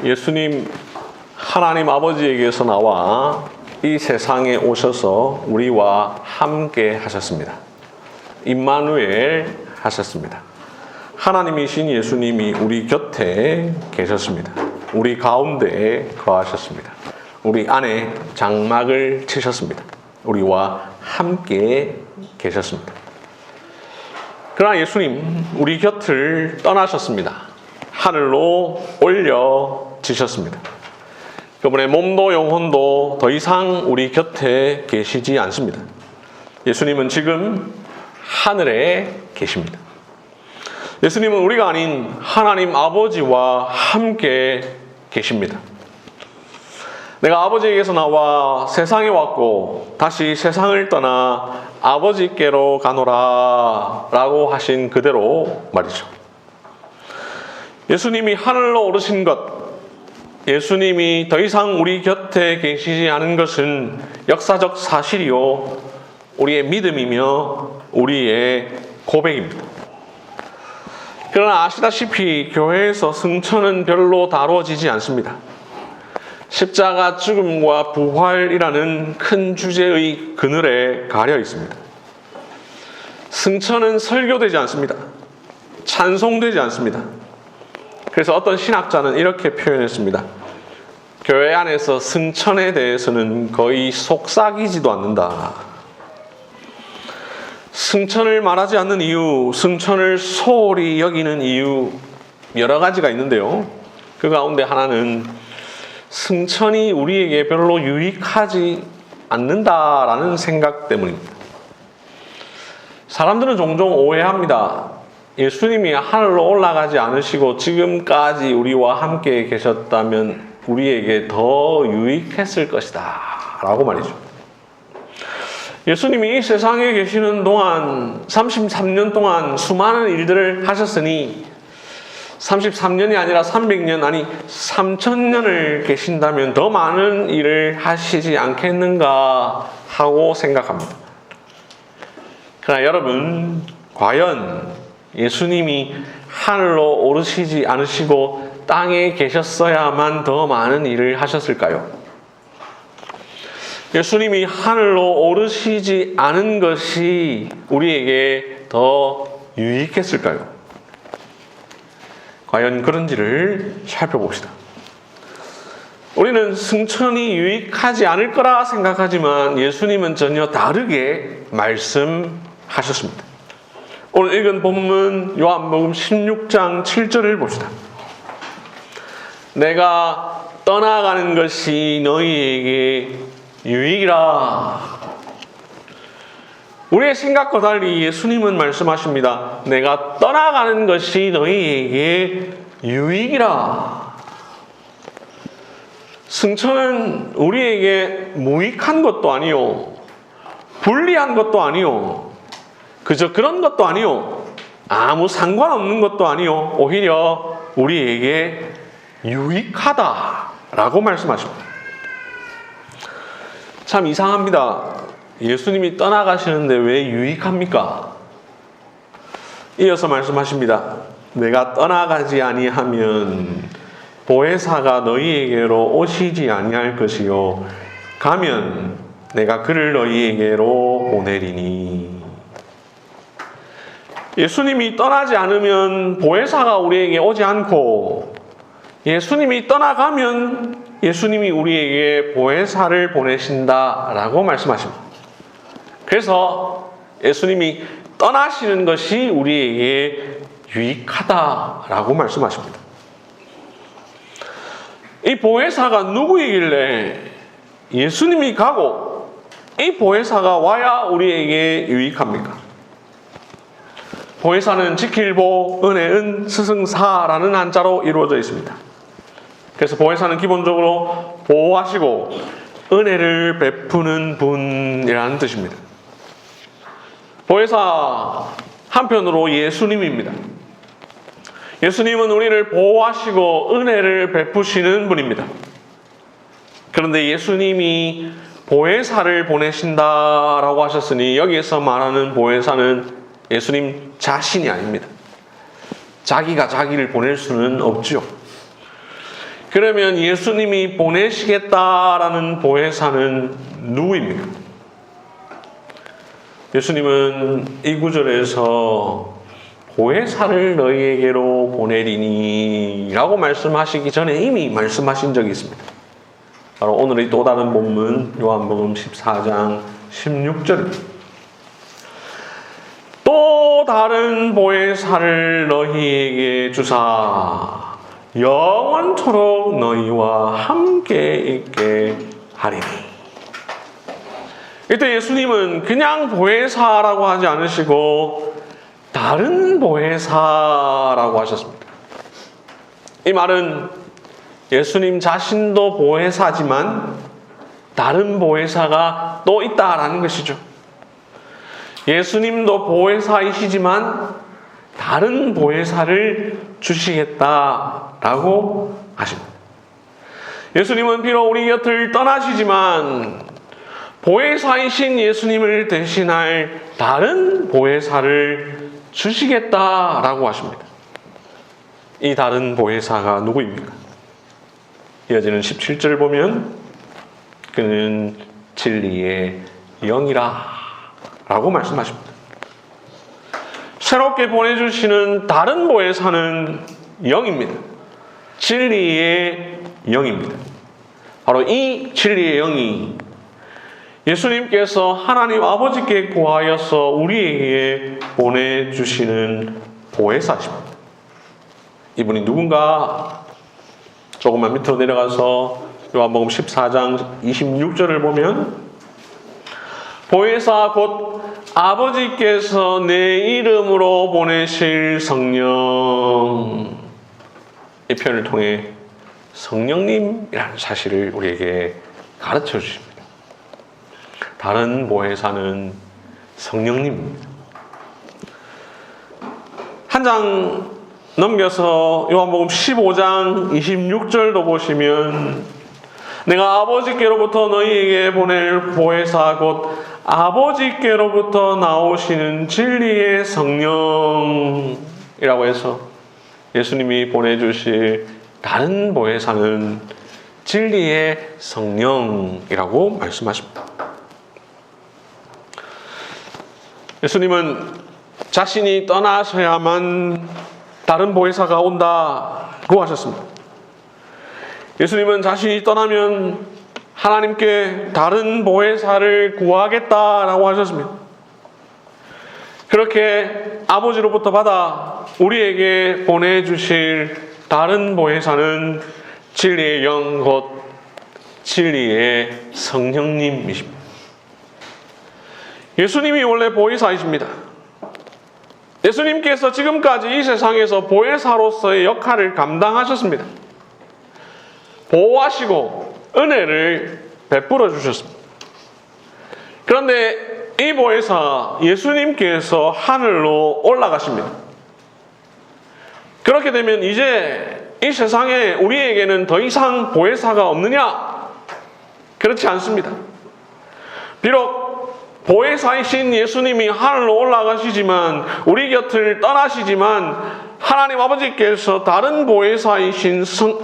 예수님 하나님 아버지에게서 나와 이 세상에 오셔서 우리와 함께 하셨습니다. 임마누엘 하셨습니다. 하나님이신 예수님이 우리 곁에 계셨습니다. 우리 가운데에 거하셨습니다. 우리 안에 장막을 치셨습니다. 우리와 함께 계셨습니다. 그러나 예수님 우리 곁을 떠나셨습니다. 하늘로 올려지셨습니다. 그분의 몸도 영혼도 더 이상 우리 곁에 계시지 않습니다. 예수님은 지금 하늘에 계십니다. 예수님은 우리가 아닌 하나님 아버지와 함께 계십니다. 내가 아버지에게서 나와 세상에 왔고 다시 세상을 떠나 아버지께로 가노라 라고 하신 그대로 말이죠. 예수님이 하늘로 오르신 것, 예수님이 더 이상 우리 곁에 계시지 않은 것은 역사적 사실이요 우리의 믿음이며 우리의 고백입니다. 그러나 아시다시피 교회에서 승천은 별로 다루어지지 않습니다. 십자가 죽음과 부활이라는 큰 주제의 그늘에 가려 있습니다. 승천은 설교되지 않습니다. 찬송되지 않습니다. 그래서 어떤 신학자는 이렇게 표현했습니다. 교회 안에서 승천에 대해서는 거의 속삭이지도 않는다. 승천을 말하지 않는 이유, 승천을 소홀히 여기는 이유 여러 가지가 있는데요. 그 가운데 하나는 승천이 우리에게 별로 유익하지 않는다라는 생각 때문입니다. 사람들은 종종 오해합니다. 예수님이 하늘로 올라가지 않으시고 지금까지 우리와 함께 계셨다면 우리에게 더 유익했을 것이다 라고 말이죠. 예수님이 이 세상에 계시는 동안 33년 동안 수많은 일들을 하셨으니 33년이 아니라 300년 아니 3000년을 계신다면 더 많은 일을 하시지 않겠는가 하고 생각합니다. 그러나 여러분, 과연 예수님이 하늘로 오르시지 않으시고 땅에 계셨어야만 더 많은 일을 하셨을까요? 예수님이 하늘로 오르시지 않은 것이 우리에게 더 유익했을까요? 과연 그런지를 살펴봅시다. 우리는 승천이 유익하지 않을 거라 생각하지만 예수님은 전혀 다르게 말씀하셨습니다. 오늘 읽은 본문 요한복음 16장 7절을 봅시다. 내가 떠나가는 것이 너희에게 유익이라. 우리의 생각과 달리 예수님은 말씀하십니다. 내가 떠나가는 것이 너희에게 유익이라. 승천은 우리에게 무익한 것도 아니요, 불리한 것도 아니요, 그저 그런 것도 아니요, 아무 상관없는 것도 아니요, 오히려 우리에게 유익하다라고 말씀하십니다. 참 이상합니다. 예수님이 떠나가시는데 왜 유익합니까? 이어서 말씀하십니다. 내가 떠나가지 아니하면 보혜사가 너희에게로 오시지 아니할 것이요 가면 내가 그를 너희에게로 보내리니. 예수님이 떠나지 않으면 보혜사가 우리에게 오지 않고, 예수님이 떠나가면 예수님이 우리에게 보혜사를 보내신다라고 말씀하십니다. 그래서 예수님이 떠나시는 것이 우리에게 유익하다라고 말씀하십니다. 이 보혜사가 누구이길래 예수님이 가고 이 보혜사가 와야 우리에게 유익합니까? 보혜사는 지킬보, 은혜은, 스승사라는 한자로 이루어져 있습니다. 그래서 보혜사는 기본적으로 보호하시고 은혜를 베푸는 분이라는 뜻입니다. 보혜사 한편으로 예수님입니다. 예수님은 우리를 보호하시고 은혜를 베푸시는 분입니다. 그런데 예수님이 보혜사를 보내신다라고 하셨으니 여기에서 말하는 보혜사는 예수님 자신이 아닙니다. 자기가 자기를 보낼 수는 없죠. 그러면 예수님이 보내시겠다라는 보혜사는 누구입니까? 예수님은 이 구절에서 보혜사를 너희에게로 보내리니 라고 말씀하시기 전에 이미 말씀하신 적이 있습니다. 바로 오늘의 또 다른 본문 요한복음 14장 16절입니다. 또 다른 보혜사를 너희에게 주사 영원토록 너희와 함께 있게 하리니. 이때 예수님은 그냥 보혜사라고 하지 않으시고 다른 보혜사라고 하셨습니다. 이 말은 예수님 자신도 보혜사지만 다른 보혜사가 또 있다라는 것이죠. 예수님도 보혜사이시지만 다른 보혜사를 주시겠다라고 하십니다. 예수님은 비록 우리 곁을 떠나시지만 보혜사이신 예수님을 대신할 다른 보혜사를 주시겠다라고 하십니다. 이 다른 보혜사가 누구입니까? 이어지는 17절을 보면 그는 진리의 영이라 라고 말씀하십니다. 새롭게 보내주시는 다른 보혜사는 영입니다. 진리의 영입니다. 바로 이 진리의 영이 예수님께서 하나님 아버지께 구하여서 우리에게 보내주시는 보혜사십니다. 이분이 누군가? 조금만 밑으로 내려가서 요한복음 14장 26절을 보면 보혜사 곧 아버지께서 내 이름으로 보내실 성령, 이 표현을 통해 성령님이라는 사실을 우리에게 가르쳐 주십니다. 다른 보혜사는 성령님입니다. 한 장 넘겨서 요한복음 15장 26절도 보시면 내가 아버지께로부터 너희에게 보낼 보혜사 곧 아버지께로부터 나오시는 진리의 성령이라고 해서 예수님이 보내주실 다른 보혜사는 진리의 성령이라고 말씀하십니다. 예수님은 자신이 떠나셔야만 다른 보혜사가 온다고 하셨습니다. 예수님은 자신이 떠나면 하나님께 다른 보혜사를 구하겠다라고 하셨습니다. 그렇게 아버지로부터 받아 우리에게 보내주실 다른 보혜사는 진리의 영 곧 진리의 성령님이십니다. 예수님이 원래 보혜사이십니다. 예수님께서 지금까지 이 세상에서 보혜사로서의 역할을 감당하셨습니다. 보호하시고 은혜를 베풀어 주셨습니다. 그런데 이 보혜사 예수님께서 하늘로 올라가십니다. 그렇게 되면 이제 이 세상에 우리에게는 더 이상 보혜사가 없느냐? 그렇지 않습니다. 비록 보혜사이신 예수님이 하늘로 올라가시지만 우리 곁을 떠나시지만 하나님 아버지께서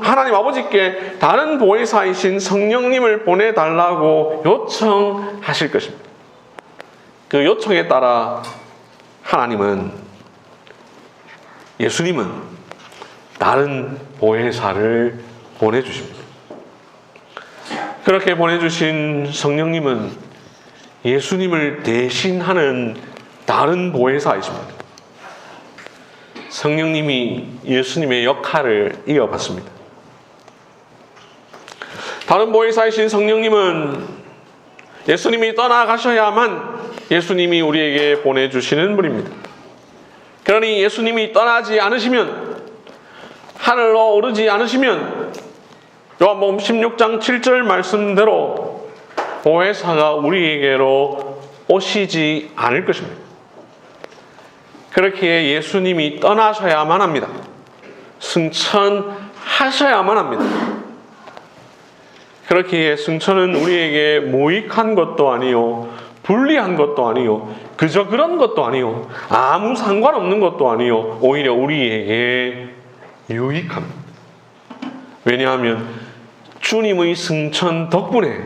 하나님 아버지께 다른 보혜사이신 성령님을 보내달라고 요청하실 것입니다. 그 요청에 따라 예수님은 다른 보혜사를 보내주십니다. 그렇게 보내주신 성령님은 예수님을 대신하는 다른 보혜사이십니다. 성령님이 예수님의 역할을 이어받습니다. 다른 보혜사이신 성령님은 예수님이 떠나가셔야만 예수님이 우리에게 보내주시는 분입니다. 그러니 예수님이 떠나지 않으시면, 하늘로 오르지 않으시면 요한복음 16장 7절 말씀대로 보혜사가 우리에게로 오시지 않을 것입니다. 그렇기에 예수님이 떠나셔야만 합니다. 승천하셔야만 합니다. 그렇기에 승천은 우리에게 무익한 것도 아니요, 불리한 것도 아니요, 그저 그런 것도 아니요, 아무 상관없는 것도 아니요, 오히려 우리에게 유익합니다. 왜냐하면 주님의 승천 덕분에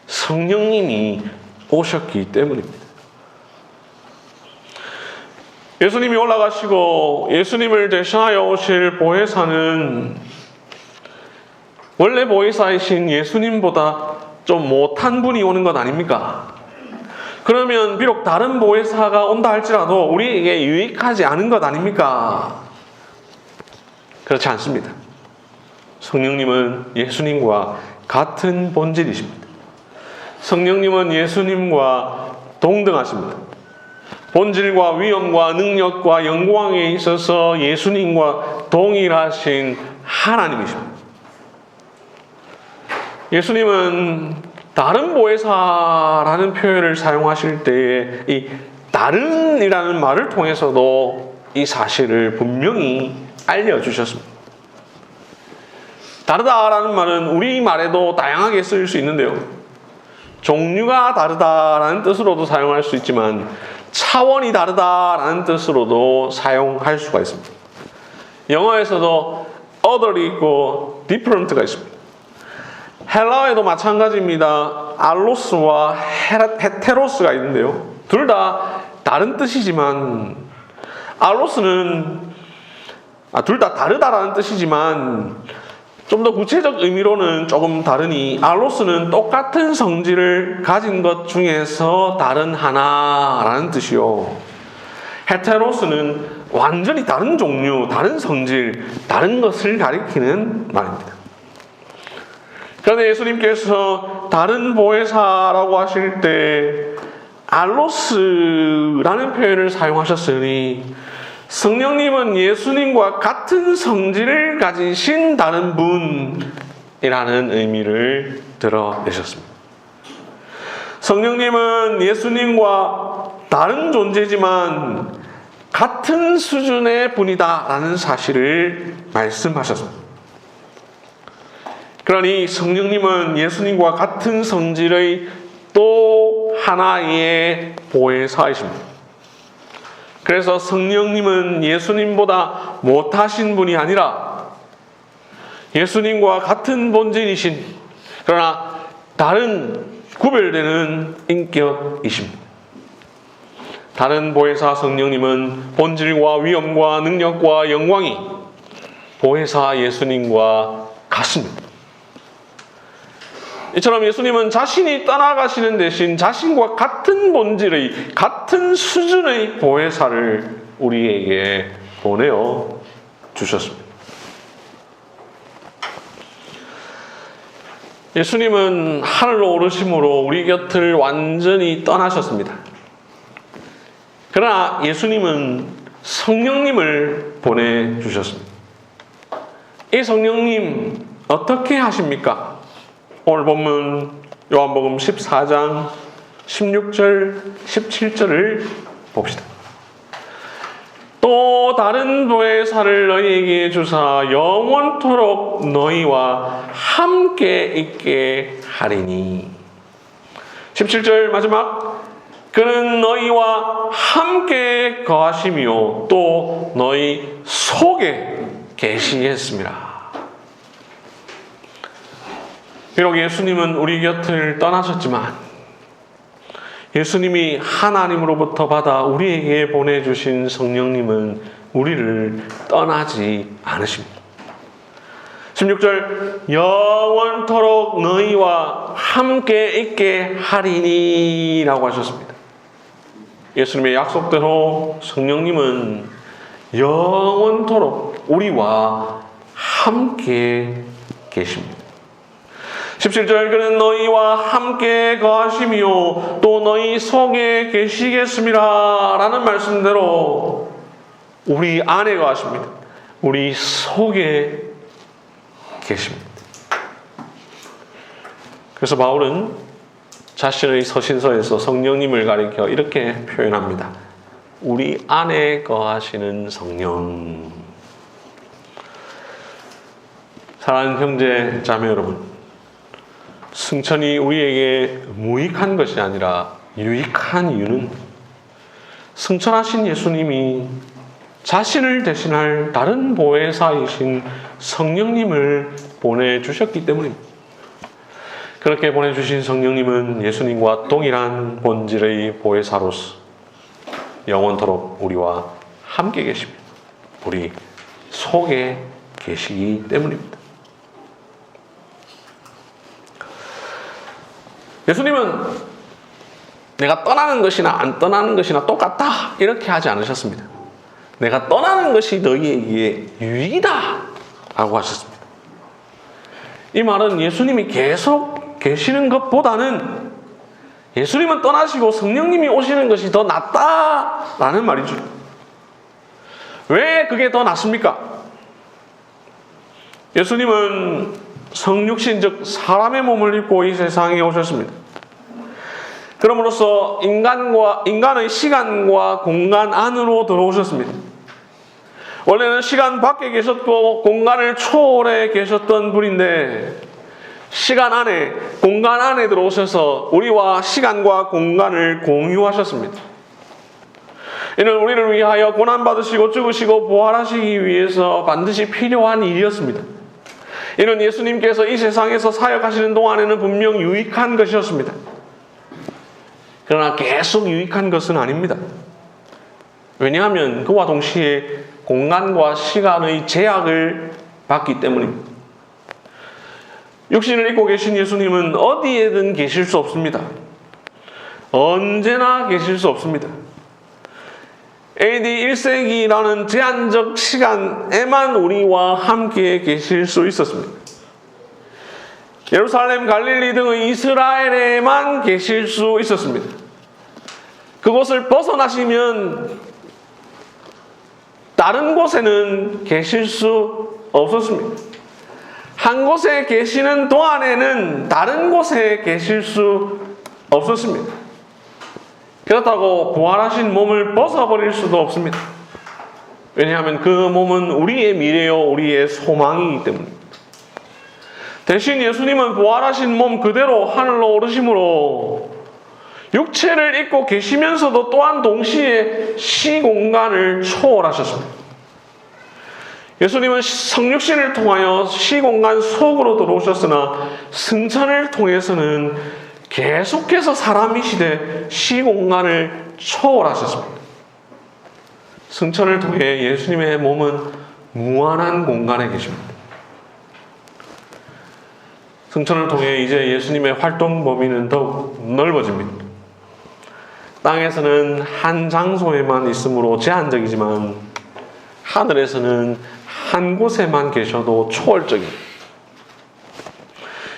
성령님이 오셨기 때문입니다. 예수님이 올라가시고 예수님을 대신하여 오실 보혜사는 원래 보혜사이신 예수님보다 좀 못한 분이 오는 것 아닙니까? 그러면 비록 다른 보혜사가 온다 할지라도 우리에게 유익하지 않은 것 아닙니까? 그렇지 않습니다. 성령님은 예수님과 같은 본질이십니다. 성령님은 예수님과 동등하십니다. 본질과 위엄과 능력과 영광에 있어서 예수님과 동일하신 하나님이십니다. 예수님은 다른 보혜사라는 표현을 사용하실 때에 이 다른이라는 말을 통해서도 이 사실을 분명히 알려주셨습니다. 다르다라는 말은 우리말에도 다양하게 쓰일 수 있는데요. 종류가 다르다라는 뜻으로도 사용할 수 있지만 차원이 다르다라는 뜻으로도 사용할 수가 있습니다. 영어에서도 other이 있고 different가 있습니다. 헬라어에도 마찬가지입니다. 알로스와 헤테로스가 있는데요. 둘 다 다른 뜻이지만 알로스는 둘 다 다르다라는 뜻이지만 좀 더 구체적 의미로는 조금 다르니 알로스는 똑같은 성질을 가진 것 중에서 다른 하나라는 뜻이요. 헤테로스는 완전히 다른 종류, 다른 성질, 다른 것을 가리키는 말입니다. 그런데 예수님께서 다른 보혜사라고 하실 때 알로스라는 표현을 사용하셨으니 성령님은 예수님과 같은 성질을 가지신 다른 분이라는 의미를 드러내셨습니다. 성령님은 예수님과 다른 존재지만 같은 수준의 분이다라는 사실을 말씀하셨습니다. 그러니 성령님은 예수님과 같은 성질의 또 하나의 보혜사이십니다. 그래서 성령님은 예수님보다 못하신 분이 아니라 예수님과 같은 본질이신 그러나 다른 구별되는 인격이십니다. 다른 보혜사 성령님은 본질과 위엄과 능력과 영광이 보혜사 예수님과 같습니다. 이처럼 예수님은 자신이 떠나가시는 대신 자신과 같은 본질의 같은 수준의 보혜사를 우리에게 보내어 주셨습니다. 예수님은 하늘로 오르심으로 우리 곁을 완전히 떠나셨습니다. 그러나 예수님은 성령님을 보내주셨습니다. 이 성령님 어떻게 하십니까? 오늘 본문 요한복음 14장 16절 17절을 봅시다. 또 다른 보혜사를 너희에게 주사 영원토록 너희와 함께 있게 하리니. 17절 마지막, 그는 너희와 함께 거하시며 또 너희 속에 계시겠습니다. 비록 예수님은 우리 곁을 떠나셨지만 예수님이 하나님으로부터 받아 우리에게 보내주신 성령님은 우리를 떠나지 않으십니다. 16절, 영원토록 너희와 함께 있게 하리니 라고 하셨습니다. 예수님의 약속대로 성령님은 영원토록 우리와 함께 계십니다. 17절, 그는 너희와 함께 거하시며 또 너희 속에 계시겠습니다 라는 말씀대로 우리 안에 거하십니다. 우리 속에 계십니다. 그래서 바울은 자신의 서신서에서 성령님을 가리켜 이렇게 표현합니다. 우리 안에 거하시는 성령. 사랑하는 형제 자매 여러분, 승천이 우리에게 무익한 것이 아니라 유익한 이유는 승천하신 예수님이 자신을 대신할 다른 보혜사이신 성령님을 보내주셨기 때문입니다. 그렇게 보내주신 성령님은 예수님과 동일한 본질의 보혜사로서 영원토록 우리와 함께 계십니다. 우리 속에 계시기 때문입니다. 예수님은 내가 떠나는 것이나 안 떠나는 것이나 똑같다 이렇게 하지 않으셨습니다. 내가 떠나는 것이 너희에게 유익이다 라고 하셨습니다. 이 말은 예수님이 계속 계시는 것보다는 예수님은 떠나시고 성령님이 오시는 것이 더 낫다라는 말이죠. 왜 그게 더 낫습니까? 예수님은 성육신 즉 사람의 몸을 입고 이 세상에 오셨습니다. 그럼으로써 인간의 시간과 공간 안으로 들어오셨습니다. 원래는 시간 밖에 계셨고 공간을 초월해 계셨던 분인데 시간 안에, 공간 안에 들어오셔서 우리와 시간과 공간을 공유하셨습니다. 이는 우리를 위하여 고난받으시고 죽으시고 부활하시기 위해서 반드시 필요한 일이었습니다. 이는 예수님께서 이 세상에서 사역하시는 동안에는 분명 유익한 것이었습니다. 그러나 계속 유익한 것은 아닙니다. 왜냐하면 그와 동시에 공간과 시간의 제약을 받기 때문입니다. 육신을 입고 계신 예수님은 어디에든 계실 수 없습니다. 언제나 계실 수 없습니다. AD 1세기라는 제한적 시간에만 우리와 함께 계실 수 있었습니다. 예루살렘, 갈릴리 등의 이스라엘에만 계실 수 있었습니다. 그곳을 벗어나시면 다른 곳에는 계실 수 없었습니다. 한 곳에 계시는 동안에는 다른 곳에 계실 수 없었습니다. 그렇다고 부활하신 몸을 벗어버릴 수도 없습니다. 왜냐하면 그 몸은 우리의 미래요, 우리의 소망이기 때문입니다. 대신 예수님은 부활하신 몸 그대로 하늘로 오르심으로 육체를 입고 계시면서도 또한 동시에 시공간을 초월하셨습니다. 예수님은 성육신을 통하여 시공간 속으로 들어오셨으나 승천을 통해서는 계속해서 사람이시되 시공간을 초월하셨습니다. 승천을 통해 예수님의 몸은 무한한 공간에 계십니다. 승천을 통해 이제 예수님의 활동 범위는 더욱 넓어집니다. 땅에서는 한 장소에만 있으므로 제한적이지만 하늘에서는 한 곳에만 계셔도 초월적입니다.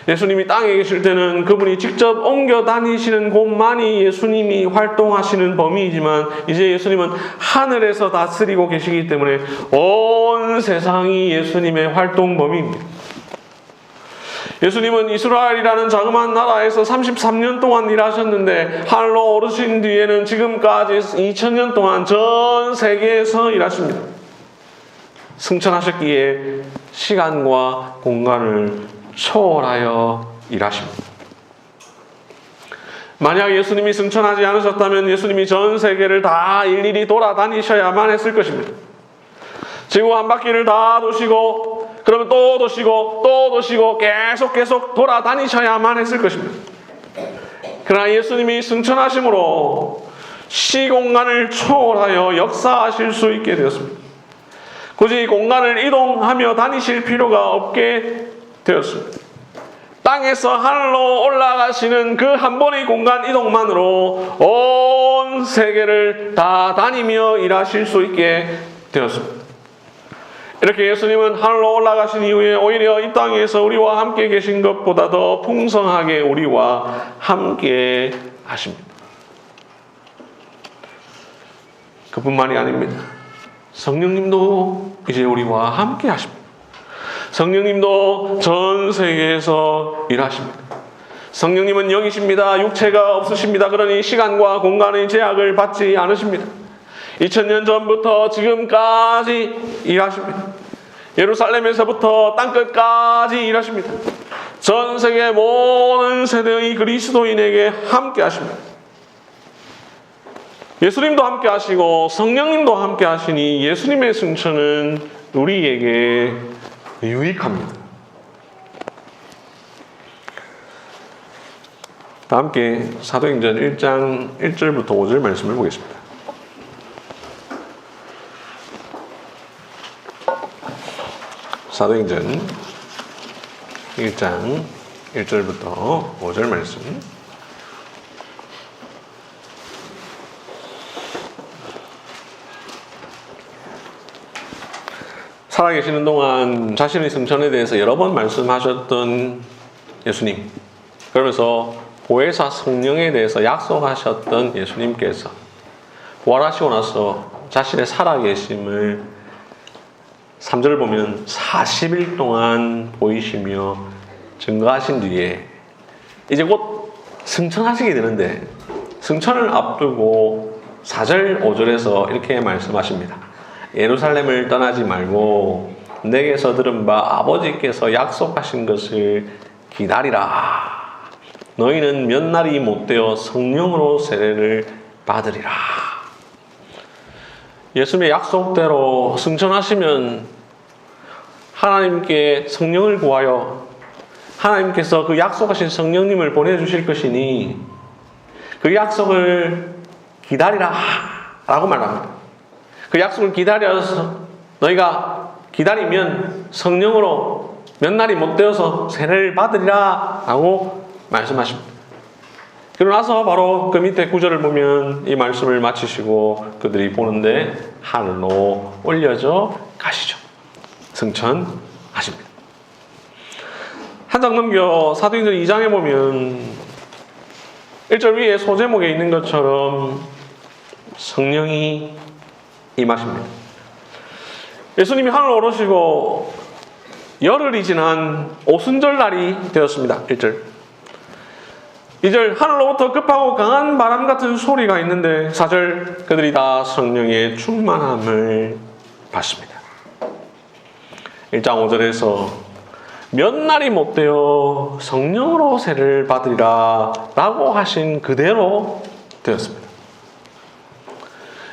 예수님이 땅에 계실 때는 그분이 직접 옮겨 다니시는 곳만이 예수님이 활동하시는 범위이지만 이제 예수님은 하늘에서 다스리고 계시기 때문에 온 세상이 예수님의 활동 범위입니다. 예수님은 이스라엘이라는 자그마한 나라에서 33년 동안 일하셨는데 하늘로 오르신 뒤에는 지금까지 2000년 동안 전 세계에서 일하십니다. 승천하셨기에 시간과 공간을 초월하여 일하십니다. 만약 예수님이 승천하지 않으셨다면 예수님이 전 세계를 다 일일이 돌아다니셔야만 했을 것입니다. 지구 한 바퀴를 다 도시고 그러면 또 도시고 또 도시고 계속 돌아다니셔야만 했을 것입니다. 그러나 예수님이 승천하심으로 시공간을 초월하여 역사하실 수 있게 되었습니다. 굳이 공간을 이동하며 다니실 필요가 없게 되었습니다. 땅에서 하늘로 올라가시는 그 한 번의 공간 이동만으로 온 세계를 다 다니며 일하실 수 있게 되었습니다. 이렇게 예수님은 하늘로 올라가신 이후에 오히려 이 땅에서 우리와 함께 계신 것보다 더 풍성하게 우리와 함께 하십니다. 그뿐만이 아닙니다. 성령님도 이제 우리와 함께 하십니다. 성령님도 전 세계에서 일하십니다. 성령님은 영이십니다. 육체가 없으십니다. 그러니 시간과 공간의 제약을 받지 않으십니다. 2000년 전부터 지금까지 일하십니다. 예루살렘에서부터 땅끝까지 일하십니다. 전 세계 모든 세대의 그리스도인에게 함께 하십니다. 예수님도 함께 하시고 성령님도 함께 하시니 예수님의 승천은 우리에게 유익합니다. 다 함께 사도행전 1장 1절부터 5절 말씀을 보겠습니다. 사도행전 1장 1절부터 5절 말씀. 살아계시는 동안 자신의 승천에 대해서 여러 번 말씀하셨던 예수님, 그러면서 보혜사 성령에 대해서 약속하셨던 예수님께서 부활하시고 나서 자신의 살아계심을 3절을 보면 40일 동안 보이시며 증거하신 뒤에 이제 곧 승천하시게 되는데, 승천을 앞두고 4절 5절에서 이렇게 말씀하십니다. 예루살렘을 떠나지 말고 내게서 들은 바 아버지께서 약속하신 것을 기다리라. 너희는 몇 날이 못되어 성령으로 세례를 받으리라. 예수님의 약속대로 승천하시면 하나님께 성령을 구하여 하나님께서 그 약속하신 성령님을 보내주실 것이니 그 약속을 기다리라 라고 말합니다. 그 약속을 기다려서 너희가 기다리면 성령으로 몇 날이 못되어서 세례를 받으리라 라고 말씀하십니다. 그러고 나서 바로 그 밑에 구절을 보면 이 말씀을 마치시고 그들이 보는데 하늘로 올려져 가시죠. 승천하십니다. 한 장 넘겨 사도행전 2장에 보면 1절 위에 소제목에 있는 것처럼 성령이 임하십니다. 예수님이 하늘로 오르시고 열흘이 지난 오순절 날이 되었습니다. 1절. 2절 하늘로부터 급하고 강한 바람 같은 소리가 있는데 4절 그들이 다 성령의 충만함을 받습니다. 1장 5절에서 몇 날이 못되어 성령으로 세례를 받으리라 라고 하신 그대로 되었습니다.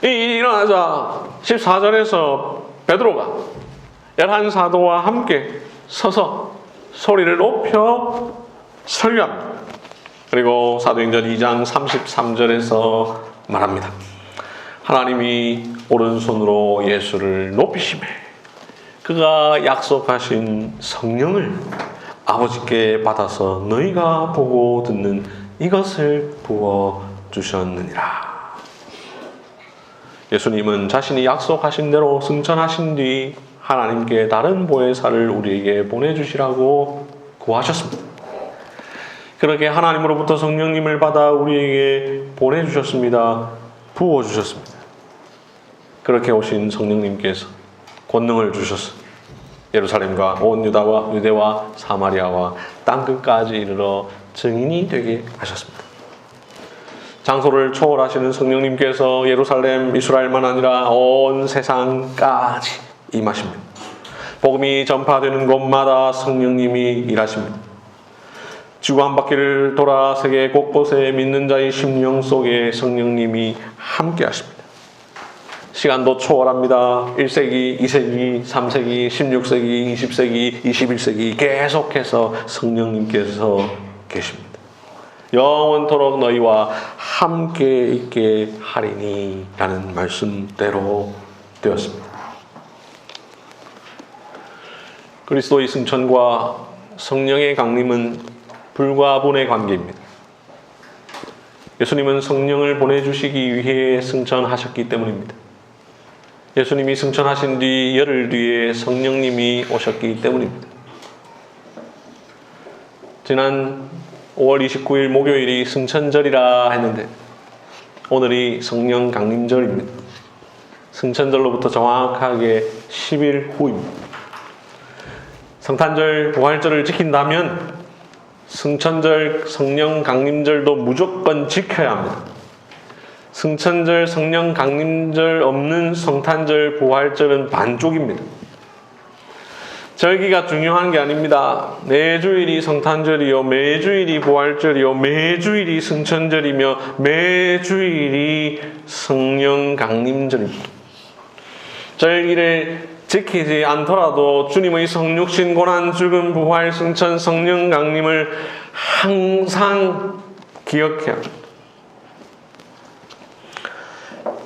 이 일이 일어나자 14절에서 베드로가 11사도와 함께 서서 소리를 높여 설교합니다. 그리고 사도행전 2장 33절에서 말합니다. 하나님이 오른손으로 예수를 높이시매 그가 약속하신 성령을 아버지께 받아서 너희가 보고 듣는 이것을 부어주셨느니라. 예수님은 자신이 약속하신 대로 승천하신 뒤 하나님께 다른 보혜사를 우리에게 보내주시라고 구하셨습니다. 그렇게 하나님으로부터 성령님을 받아 우리에게 보내주셨습니다. 부어주셨습니다. 그렇게 오신 성령님께서 권능을 주셔서 예루살렘과 온 유대와 사마리아와 땅끝까지 이르러 증인이 되게 하셨습니다. 장소를 초월하시는 성령님께서 예루살렘, 이스라엘만 아니라 온 세상까지 임하십니다. 복음이 전파되는 곳마다 성령님이 일하십니다. 지구 한 바퀴를 돌아 세계 곳곳에 믿는 자의 심령 속에 성령님이 함께 하십니다. 시간도 초월합니다. 1세기, 2세기, 3세기, 16세기, 20세기, 21세기 계속해서 성령님께서 계십니다. 영원토록 너희와 함께 있게 하리니 라는 말씀대로 되었습니다. 그리스도의 승천과 성령의 강림은 불과분의 관계입니다. 예수님은 성령을 보내주시기 위해 승천하셨기 때문입니다. 예수님이 승천하신 뒤 열흘 뒤에 성령님이 오셨기 때문입니다. 지난 5월 29일 목요일이 승천절이라 했는데 오늘이 성령 강림절입니다. 승천절로부터 정확하게 10일 후입니다. 성탄절, 부활절을 지킨다면 승천절, 성령 강림절도 무조건 지켜야 합니다. 승천절, 성령 강림절 없는 성탄절, 부활절은 반쪽입니다. 절기가 중요한 게 아닙니다. 매주일이 성탄절이요, 매주일이 부활절이요, 매주일이 승천절이며 매주일이 성령 강림절입니다. 절기를 지키지 않더라도 주님의 성육신, 고난, 죽음, 부활, 승천, 성령 강림을 항상 기억해야 합니다.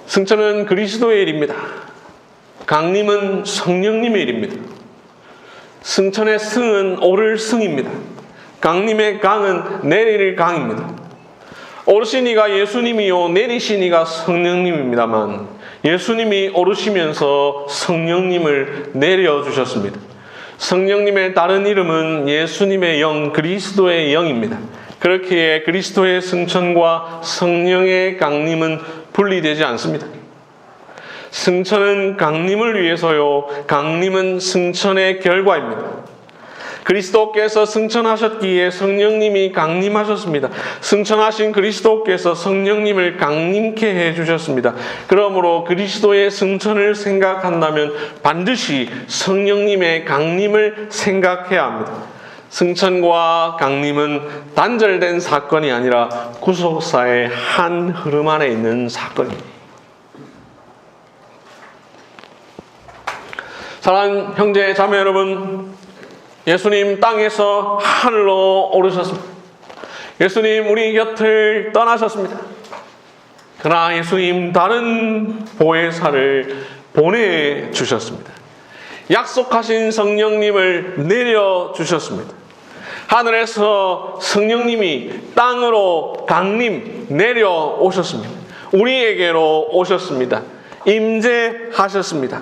승천은 그리스도의 일입니다. 강림은 성령님의 일입니다. 승천의 승은 오를 승입니다. 강림의 강은 내릴 강입니다. 오르시니가 예수님이요 내리시니가 성령님입니다만 예수님이 오르시면서 성령님을 내려주셨습니다. 성령님의 다른 이름은 예수님의 영, 그리스도의 영입니다. 그렇기에 그리스도의 승천과 성령의 강림은 분리되지 않습니다. 승천은 강림을 위해서요, 강림은 승천의 결과입니다. 그리스도께서 승천하셨기에 성령님이 강림하셨습니다. 승천하신 그리스도께서 성령님을 강림케 해주셨습니다. 그러므로 그리스도의 승천을 생각한다면 반드시 성령님의 강림을 생각해야 합니다. 승천과 강림은 단절된 사건이 아니라 구속사의 한 흐름 안에 있는 사건입니다. 사랑하는 형제 자매 여러분, 예수님 땅에서 하늘로 오르셨습니다. 예수님 우리 곁을 떠나셨습니다. 그러나 예수님 다른 보혜사를 보내주셨습니다. 약속하신 성령님을 내려주셨습니다. 하늘에서 성령님이 땅으로 강림 내려오셨습니다. 우리에게로 오셨습니다. 임재하셨습니다.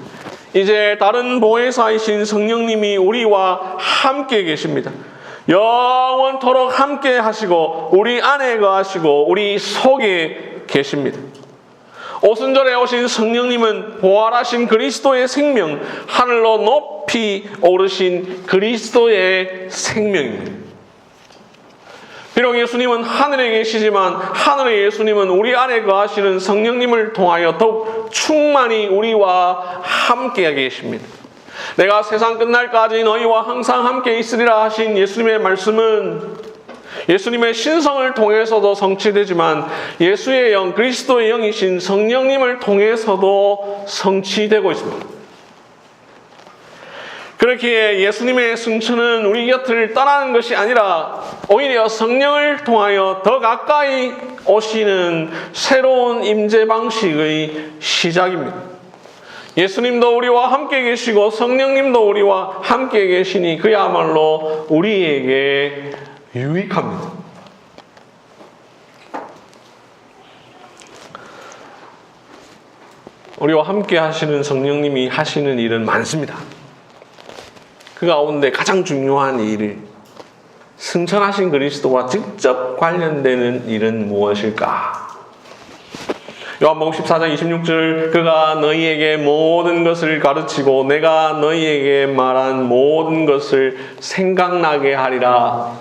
이제 다른 보혜사이신 성령님이 우리와 함께 계십니다. 영원토록 함께 하시고 우리 안에 거하시고 우리 속에 계십니다. 오순절에 오신 성령님은 부활하신 그리스도의 생명, 하늘로 높이 오르신 그리스도의 생명입니다. 비록 예수님은 하늘에 계시지만 하늘의 예수님은 우리 안에 거하시는 성령님을 통하여 더욱 충만히 우리와 함께 계십니다. 내가 세상 끝날까지 너희와 항상 함께 있으리라 하신 예수님의 말씀은 예수님의 신성을 통해서도 성취되지만 예수의 영, 그리스도의 영이신 성령님을 통해서도 성취되고 있습니다. 그렇기에 예수님의 승천은 우리 곁을 떠나는 것이 아니라 오히려 성령을 통하여 더 가까이 오시는 새로운 임재 방식의 시작입니다. 예수님도 우리와 함께 계시고 성령님도 우리와 함께 계시니 그야말로 우리에게 유익합니다. 우리와 함께 하시는 성령님이 하시는 일은 많습니다. 그 가운데 가장 중요한 일을 승천하신 그리스도와 직접 관련되는 일은 무엇일까? 요한복음 14장 26절 그가 너희에게 모든 것을 가르치고 내가 너희에게 말한 모든 것을 생각나게 하리라.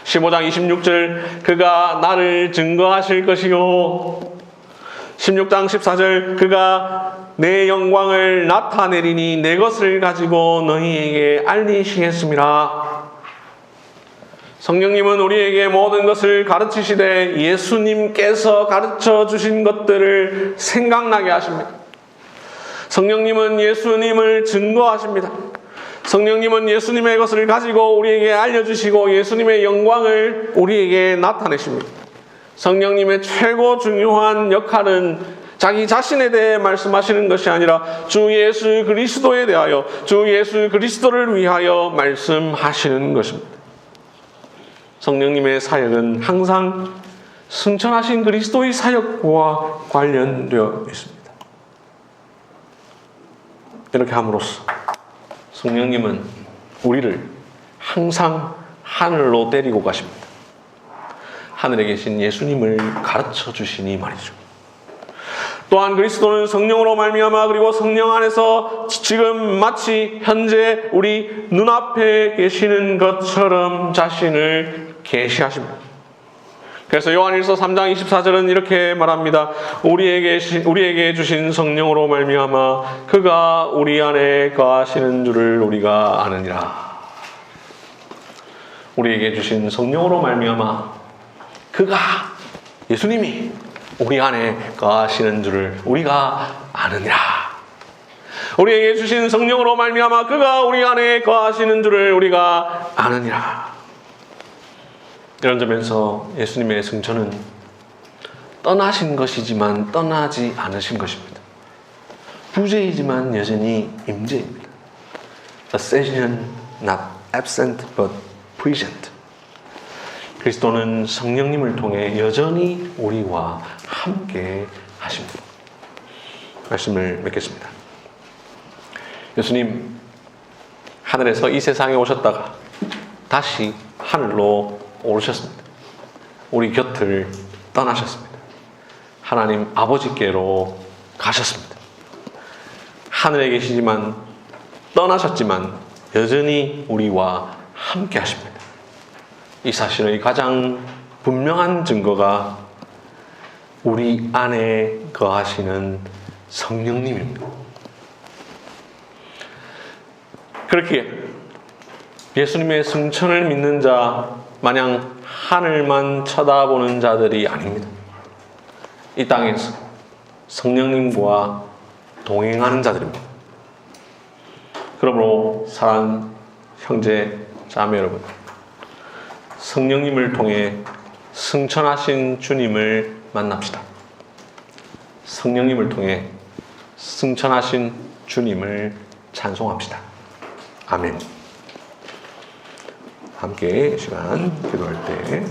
15장 26절 그가 나를 증거하실 것이요. 16장 14절 그가 내 영광을 나타내리니 내 것을 가지고 너희에게 알리시겠습니다. 성령님은 우리에게 모든 것을 가르치시되 예수님께서 가르쳐 주신 것들을 생각나게 하십니다. 성령님은 예수님을 증거하십니다. 성령님은 예수님의 것을 가지고 우리에게 알려주시고 예수님의 영광을 우리에게 나타내십니다. 성령님의 최고 중요한 역할은 자기 자신에 대해 말씀하시는 것이 아니라 주 예수 그리스도에 대하여 주 예수 그리스도를 위하여 말씀하시는 것입니다. 성령님의 사역은 항상 승천하신 그리스도의 사역과 관련되어 있습니다. 이렇게 함으로써 성령님은 우리를 항상 하늘로 데리고 가십니다. 하늘에 계신 예수님을 가르쳐 주시니 말이죠. 또한 그리스도는 성령으로 말미암아 그리고 성령 안에서 지금 마치 현재 우리 눈앞에 계시는 것처럼 자신을 계시하십니다. 그래서 요한일서 3장 24절은 이렇게 말합니다. 우리에게 주신 성령으로 말미암아 그가 우리 안에 거하시는 줄을 우리가 아느니라. 우리에게 주신 성령으로 말미암아 그가 예수님이 우리 안에 거하시는 줄을 우리가 아느니라. 우리에게 주신 성령으로 말미암아 그가 우리 안에 거하시는 줄을 우리가 아느니라. 이런 점에서 예수님의 승천은 떠나신 것이지만 떠나지 않으신 것입니다. 부재이지만 여전히 임재입니다. Ascension not absent but present. 그리스도는 성령님을 통해 여전히 우리와 함께 하십니다. 말씀을 맺겠습니다. 예수님 하늘에서 이 세상에 오셨다가 다시 하늘로 오르셨습니다. 우리 곁을 떠나셨습니다. 하나님 아버지께로 가셨습니다. 하늘에 계시지만 떠나셨지만 여전히 우리와 함께 하십니다. 이 사실의 가장 분명한 증거가 우리 안에 거하시는 성령님입니다. 그렇게 예수님의 승천을 믿는 자 마냥 하늘만 쳐다보는 자들이 아닙니다. 이 땅에서 성령님과 동행하는 자들입니다. 그러므로 사랑하는 형제 자매 여러분, 성령님을 통해 승천하신 주님을 만납시다. 성령님을 통해 승천하신 주님을 찬송합시다. 아멘. 함께 시간 기도할 때